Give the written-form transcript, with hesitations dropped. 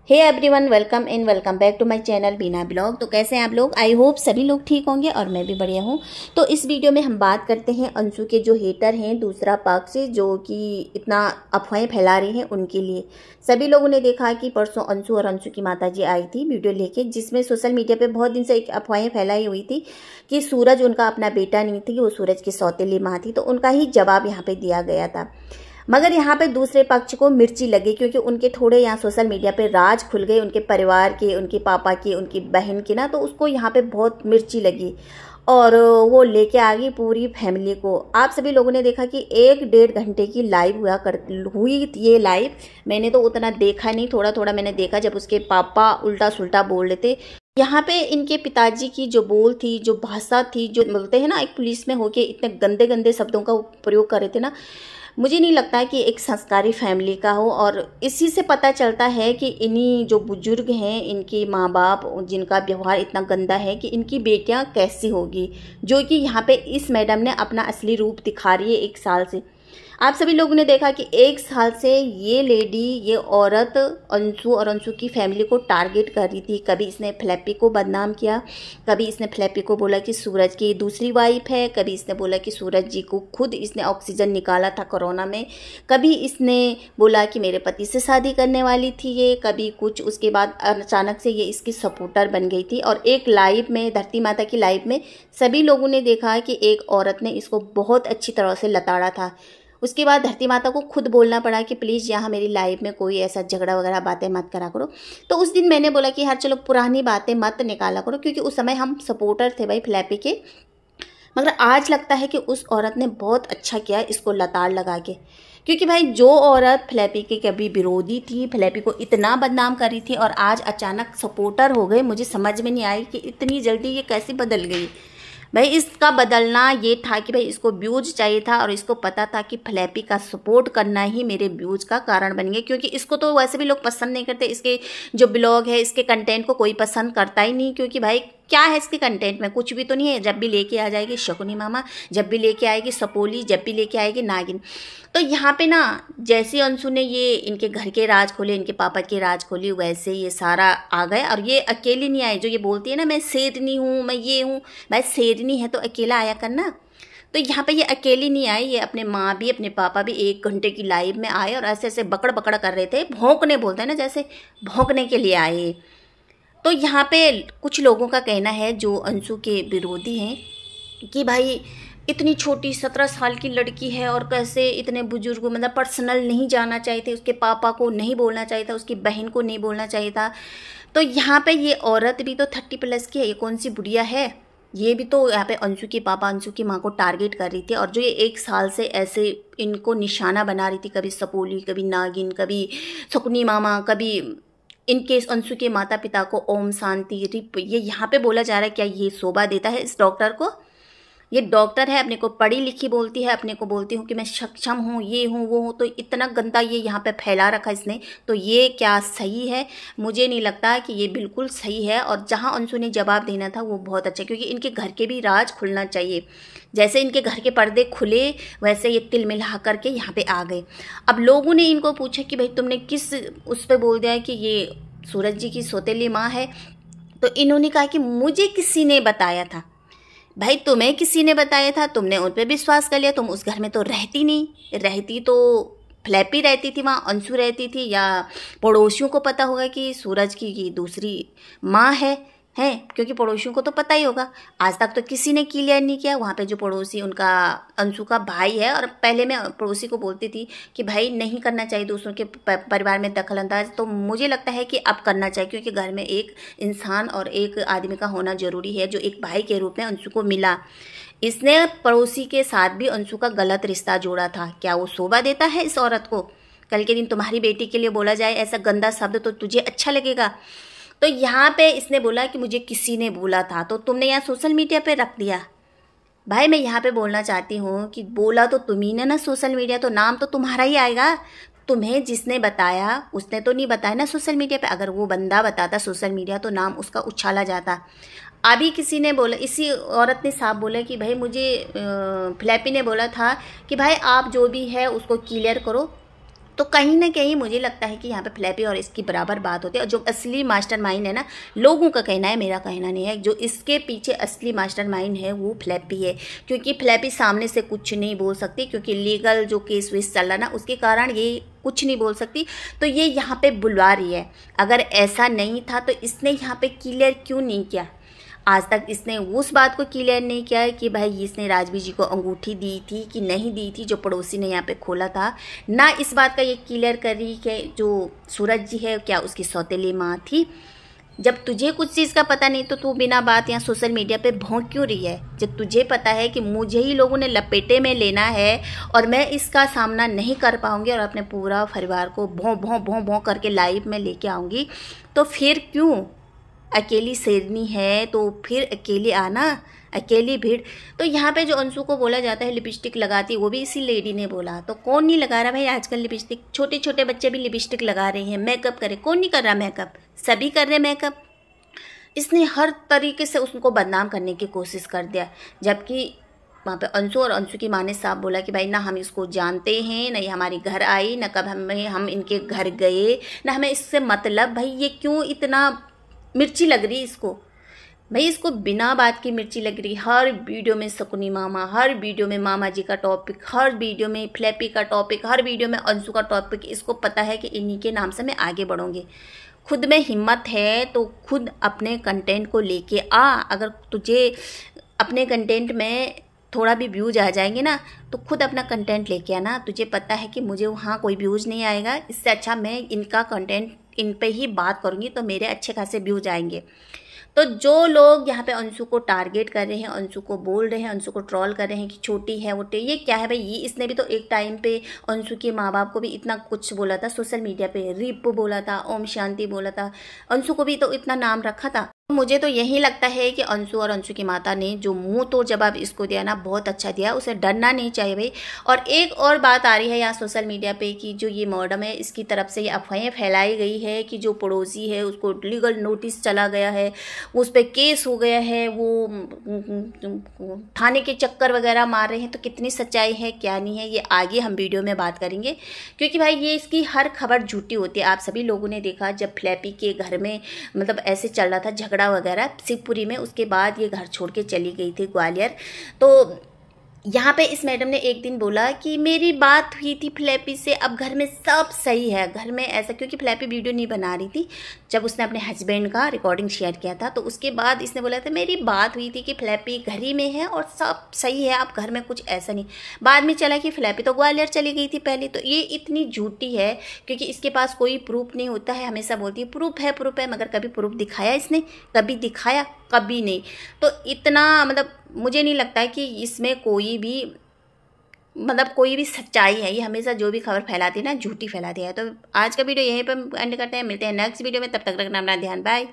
Hey everyone, welcome back to my channel Beena blog. तो कैसे हैं आप लोग? आई होप सभी लोग ठीक होंगे और मैं भी बढ़िया हूँ। तो इस वीडियो में हम बात करते हैं अंशु के जो हेटर हैं, दूसरा पक्ष जो कि इतना अफवाहें फैला रही हैं उनके लिए। सभी लोगों ने देखा कि परसों अंशु और अंशु की माताजी आई थी वीडियो लेके, जिसमें सोशल मीडिया पे बहुत दिन से एक अफवाहें फैलाई हुई थी कि सूरज उनका अपना बेटा नहीं थी, वो सूरज की सौतेली माँ थी। तो उनका ही जवाब यहाँ पे दिया गया था। मगर यहाँ पे दूसरे पक्ष को मिर्ची लगी, क्योंकि उनके थोड़े यहाँ सोशल मीडिया पे राज खुल गए उनके परिवार के, उनके पापा के, उनकी बहन की ना। तो उसको यहाँ पे बहुत मिर्ची लगी और वो लेके आ गई पूरी फैमिली को। आप सभी लोगों ने देखा कि 1-1.5 घंटे की लाइव हुई ये लाइव। मैंने तो उतना देखा नहीं, थोड़ा थोड़ा मैंने देखा जब उसके पापा उल्टा सुल्टा बोल रहे थे। यहाँ पे इनके पिताजी की जो बोल थी, जो भाषा थी, जो बोलते हैं ना एक पुलिस में होके इतने गंदे गंदे शब्दों का प्रयोग कर रहे थे ना, मुझे नहीं लगता है कि एक संस्कारी फैमिली का हो। और इसी से पता चलता है कि इन्हीं जो बुजुर्ग हैं, इनके माँ बाप, जिनका व्यवहार इतना गंदा है, कि इनकी बेटियां कैसी होगी, जो कि यहाँ पे इस मैडम ने अपना असली रूप दिखा रही है 1 साल से। आप सभी लोगों ने देखा कि 1 साल से ये लेडी, ये औरत अंशु और अंशु की फैमिली को टारगेट कर रही थी। कभी इसने फ्लैपी को बदनाम किया, कभी इसने फ्लैपी को बोला कि सूरज की दूसरी वाइफ है, कभी इसने बोला कि सूरज जी को खुद इसने ऑक्सीजन निकाला था कोरोना में, कभी इसने बोला कि मेरे पति से शादी करने वाली थी ये, कभी कुछ। उसके बाद अचानक से ये इसकी सपोर्टर बन गई थी। और एक लाइव में, धरती माता की लाइव में, सभी लोगों ने देखा कि एक औरत ने इसको बहुत अच्छी तरह से लताड़ा था। उसके बाद धरती माता को खुद बोलना पड़ा कि प्लीज़ यहाँ मेरी लाइफ में कोई ऐसा झगड़ा वगैरह बातें मत करा करो। तो उस दिन मैंने बोला कि यार चलो पुरानी बातें मत निकाला करो, क्योंकि उस समय हम सपोर्टर थे भाई फ्लैपी के। मगर आज लगता है कि उस औरत ने बहुत अच्छा किया इसको लताड़ लगा के, क्योंकि भाई जो औरत फ्लैपी के कभी विरोधी थी, फ्लैपी को इतना बदनाम कर रही थी, और आज अचानक सपोर्टर हो गए, मुझे समझ में नहीं आई कि इतनी जल्दी ये कैसे बदल गई। भाई इसका बदलना ये था कि भाई इसको व्यूज चाहिए था, और इसको पता था कि फ्लैपी का सपोर्ट करना ही मेरे व्यूज का कारण बन गया। क्योंकि इसको तो वैसे भी लोग पसंद नहीं करते, इसके जो ब्लॉग है, इसके कंटेंट को कोई पसंद करता ही नहीं। क्योंकि भाई क्या है इसके कंटेंट में? कुछ भी तो नहीं है। जब भी लेके आ जाएगी शकुनी मामा, जब भी लेके आएगी सपोली, जब भी लेके आएगी नागिन। तो यहाँ पे ना, जैसे अंशु ने ये इनके घर के राज खोले, इनके पापा के राज खोली, वैसे ये सारा आ गए। और ये अकेली नहीं आए, जो ये बोलती है ना मैं शेरनी हूँ, मैं ये हूँ। भाई शेरनी है तो अकेला आया करना। तो यहाँ पे ये अकेली नहीं आई, ये अपने माँ भी, अपने पापा भी 1 घंटे की लाइव में आए और ऐसे ऐसे बकड़ बकड़ कर रहे थे। भौंकने बोलते हैं ना, जैसे भौंकने के लिए आए। तो यहाँ पे कुछ लोगों का कहना है जो अंशु के विरोधी हैं कि भाई इतनी छोटी 17 साल की लड़की है और कैसे इतने बुजुर्ग, मतलब पर्सनल नहीं जाना चाहिए थे, उसके पापा को नहीं बोलना चाहिए था, उसकी बहन को नहीं बोलना चाहिए था। तो यहाँ पे ये औरत भी तो 30+ की है, ये कौन सी बुढ़िया है? ये भी तो यहाँ पे अंशु के पापा, अंशु की माँ को टारगेट कर रही थी। और जो ये 1 साल से ऐसे इनको निशाना बना रही थी, कभी सपोली, कभी नागिन, कभी शकुनी मामा, कभी इनके अंशु के माता पिता को ओम शांति रिप। ये यहाँ पे बोला जा रहा है, क्या ये शोभा देता है इस डॉक्टर को? ये डॉक्टर है, अपने को पढ़ी लिखी बोलती है, अपने को बोलती हूँ कि मैं सक्षम हूँ, ये हूँ, वो हूँ। तो इतना गंदा ये यहाँ पे फैला रखा इसने, तो ये क्या सही है? मुझे नहीं लगता कि ये बिल्कुल सही है। और जहाँ अंशु ने जवाब देना था वो बहुत अच्छा, क्योंकि इनके घर के भी राज खुलना चाहिए। जैसे इनके घर के पर्दे खुले, वैसे ये तिल मिला करके यहाँ पे आ गए। अब लोगों ने इनको पूछा कि भाई तुमने किस उस पर बोल दिया कि ये सूरज जी की सौतेली माँ है? तो इन्होंने कहा कि मुझे किसी ने बताया था। भाई तुम्हें किसी ने बताया था, तुमने उन पर विश्वास कर लिया। तुम उस घर में तो रहती नहीं, रहती तो फ्लैपी रहती थी, वहाँ अंशु रहती थी, या पड़ोसियों को पता होगा कि सूरज की ये दूसरी माँ है, क्योंकि पड़ोसियों को तो पता ही होगा। आज तक तो किसी ने क्लियर नहीं किया। वहाँ पे जो पड़ोसी, उनका अंशु का भाई है, और पहले मैं पड़ोसी को बोलती थी कि भाई नहीं करना चाहिए दूसरों के परिवार में दखल अंदाज। तो मुझे लगता है कि अब करना चाहिए, क्योंकि घर में एक इंसान और एक आदमी का होना ज़रूरी है, जो एक भाई के रूप में अंशु को मिला। इसने पड़ोसी के साथ भी अंशु का गलत रिश्ता जोड़ा था। क्या वो शोभा देता है इस औरत को? कल के दिन तुम्हारी बेटी के लिए बोला जाए ऐसा गंदा शब्द, तो तुझे अच्छा लगेगा? तो यहाँ पे इसने बोला कि मुझे किसी ने बोला था, तो तुमने यहाँ सोशल मीडिया पे रख दिया। भाई मैं यहाँ पे बोलना चाहती हूँ कि बोला तो तुम्ही ने ना सोशल मीडिया, तो नाम तो तुम्हारा ही आएगा। तुम्हें जिसने बताया उसने तो नहीं बताया ना सोशल मीडिया पे। अगर वो बंदा बताता सोशल मीडिया, तो नाम उसका उछाला जाता। अभी किसी ने बोला, इसी औरत ने साफ बोला कि भाई मुझे फ्लैपी ने बोला था कि भाई आप जो भी है उसको क्लियर करो, तो कहीं ना कहीं मुझे लगता है कि यहाँ पे फ्लैपी और इसकी बराबर बात होती है। और जो असली मास्टरमाइंड है ना, लोगों का कहना है, मेरा कहना नहीं है, जो इसके पीछे असली मास्टरमाइंड है वो फ्लैपी है। क्योंकि फ्लैपी सामने से कुछ नहीं बोल सकती, क्योंकि लीगल जो केस वेस चल रहा ना उसके कारण ये कुछ नहीं बोल सकती। तो ये यहाँ पे बुलवा रही है। अगर ऐसा नहीं था तो इसने यहाँ पे क्लियर क्यों नहीं किया? आज तक इसने उस बात को क्लियर नहीं किया है कि भाई इसने राजवीर जी को अंगूठी दी थी कि नहीं दी थी, जो पड़ोसी ने यहाँ पे खोला था। ना इस बात का ये क्लियर कर रही कि जो सूरज जी है क्या उसकी सौतेली माँ थी। जब तुझे कुछ चीज़ का पता नहीं तो तू बिना बात यहाँ सोशल मीडिया पे भौंक क्यों रही है? जब तुझे पता है कि मुझे ही लोगों ने लपेटे में लेना है और मैं इसका सामना नहीं कर पाऊंगी और अपने पूरा परिवार को भौं भौं भौं भौं करके लाइव में लेके आऊँगी, तो फिर क्यों? अकेली शेरनी है तो फिर अकेले आना, अकेली भीड़। तो यहाँ पे जो अंशु को बोला जाता है लिपस्टिक लगाती है, वो भी इसी लेडी ने बोला। तो कौन नहीं लगा रहा भाई आजकल लिपस्टिक? छोटे छोटे बच्चे भी लिपस्टिक लगा रहे हैं, मेकअप करे। कौन नहीं कर रहा मेकअप? सभी कर रहे मेकअप। इसने हर तरीके से उसको बदनाम करने की कोशिश कर दिया। जबकि वहाँ पे अंशु और अंशु की माँ ने साफ बोला कि भाई ना हम इसको जानते हैं, ना ये हमारे घर आई, ना कब हम इनके घर गए, ना हमें इससे मतलब। भाई ये क्यों इतना मिर्ची लग रही इसको? भाई इसको बिना बात की मिर्ची लग रही। हर वीडियो में शकुनी मामा, हर वीडियो में मामा जी का टॉपिक, हर वीडियो में फ्लैपी का टॉपिक, हर वीडियो में अंशु का टॉपिक। इसको पता है कि इन्हीं के नाम से मैं आगे बढ़ूंगी। खुद में हिम्मत है तो खुद अपने कंटेंट को लेके आ। अगर तुझे अपने कंटेंट में थोड़ा भी व्यूज आ जाएंगे ना तो खुद अपना कंटेंट लेके आना। तुझे पता है कि मुझे वहाँ कोई व्यूज नहीं आएगा, इससे अच्छा मैं इनका कंटेंट इन पे ही बात करूँगी तो मेरे अच्छे खासे व्यूज आएंगे। तो जो लोग यहाँ पे अंशु को टारगेट कर रहे हैं, अंशु को बोल रहे हैं, अंशु को ट्रोल कर रहे हैं कि छोटी है वोटे, ये क्या है भाई? ये इसने भी तो एक टाइम पे अंशु के माँ बाप को भी इतना कुछ बोला था सोशल मीडिया पे, रिप बोला था, ओम शांति बोला था, अंशु को भी तो इतना नाम रखा था। मुझे तो यही लगता है कि अंशु और अंशु की माता ने जो मुंह तोड़ जवाब इसको दिया ना, बहुत अच्छा दिया। उसे डरना नहीं चाहिए भाई। और एक और बात आ रही है यहाँ सोशल मीडिया पे कि जो ये मॉडम है इसकी तरफ से ये अफवाहें फैलाई गई है कि जो पड़ोसी है उसको लीगल नोटिस चला गया है, उस पर केस हो गया है, वो थाने के चक्कर वगैरह मार रहे हैं। तो कितनी सच्चाई है क्या नहीं है ये आगे हम वीडियो में बात करेंगे, क्योंकि भाई ये इसकी हर खबर झूठी होती है। आप सभी लोगों ने देखा जब फ्लैपी के घर में मतलब ऐसे चल रहा था झगड़ा वगैरह शिवपुरी में, उसके बाद ये घर छोड़ के चली गई थी ग्वालियर। तो यहाँ पे इस मैडम ने एक दिन बोला कि मेरी बात हुई थी फ्लैपी से, अब घर में सब सही है, घर में ऐसा, क्योंकि फ्लैपी वीडियो नहीं बना रही थी जब उसने अपने हस्बैंड का रिकॉर्डिंग शेयर किया था। तो उसके बाद इसने बोला था मेरी बात हुई थी कि फ्लैपी घर ही में है और सब सही है, अब घर में कुछ ऐसा नहीं। बाद में चला कि फ्लैपी तो ग्वालियर चली गई थी पहले। तो ये इतनी झूठी है क्योंकि इसके पास कोई प्रूफ नहीं होता है। हमेशा बोलती है प्रूफ है, मगर कभी प्रूफ दिखाया इसने? कभी दिखाया? कभी नहीं। तो इतना मतलब मुझे नहीं लगता है कि इसमें कोई भी सच्चाई है। ये हमेशा जो भी खबर फैलाती है ना झूठी फैलाती है। तो आज का वीडियो यहीं पर एंड करते हैं, मिलते हैं नेक्स्ट वीडियो में। तब तक रखना अपना ध्यान, बाय।